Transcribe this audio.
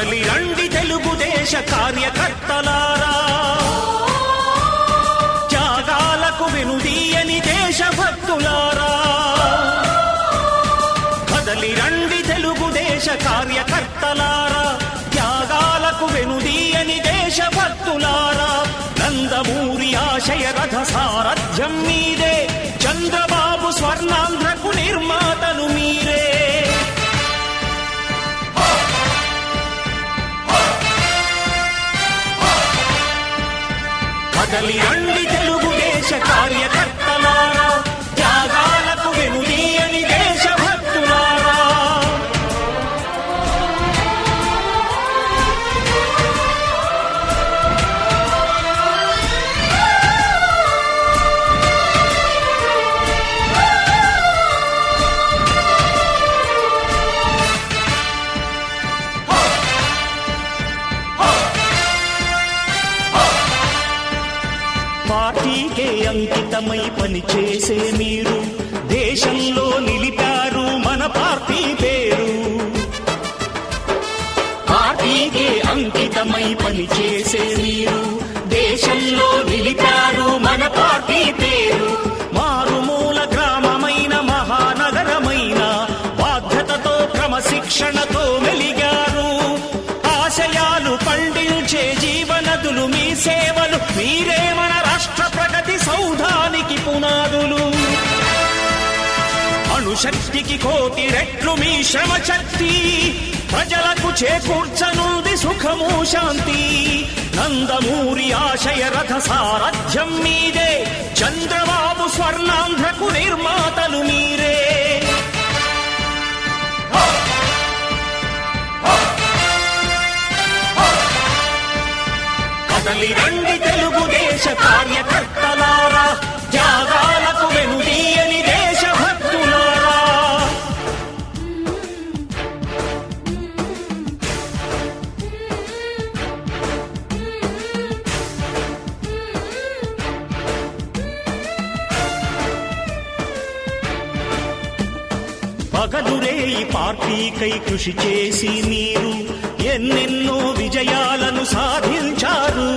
కదలి రండి తెలుగుదేశ కార్యకర్తలారా, త్యాగాలకు వెనుదీయని దేశభక్తులారా. కదలి రండి తెలుగుదేశ కార్యకర్తలారా, త్యాగాలకు వెనుదీయని దేశభక్తులారా. నందమూరి ఆశయ రథ సారథ్యం మీదే, చంద్రబాబు స్వర్ణాంధ్రకు నిర్మాతలు మీరే. కదలి రండి తెలుగుదేశ కార్యకర్తలారా, త్యాగాలకు వెనుదీయని దేశభక్తులారా. పార్టీకే అంకితమై పనిచేసే మీరు దేశంలో నిలిపారు మన పార్టీ పేరు. పార్టీకే అంకితమై పనిచేసే మీరు దేశంలో నిలిపారు మన పార్టీ పేరు. మారుమూల గ్రామమైన మహానగరమైన బాధ్యతతో క్రమశిక్షణతో మెలిగారు. ఆశయాలు పండించే జీవనదులు మీ సేవలు, మీరే మన రాష్ట్ర ప్రగతి సౌధానికి పునాదులు. అణుశక్తికి కోటి రెట్లు మీ శ్రమ శక్తి, ప్రజలకు చేకూర్చనుంది సుఖము శాంతి. నందమూరి ఆశయ రథ సారథ్యం మీదే, చంద్రబాబు స్వర్ణాంధ్రకు నిర్మాతలు మీరే. కదలి రండి తెలుగుదేశ కార్యకర్తలారా, త్యాగాలకు వెనుదీయని దేశభక్తులారా. పగలురే ఈ పార్టీకై కృషి చేసి మీరు ఎన్నెన్నో విజయాలను సాధించారు.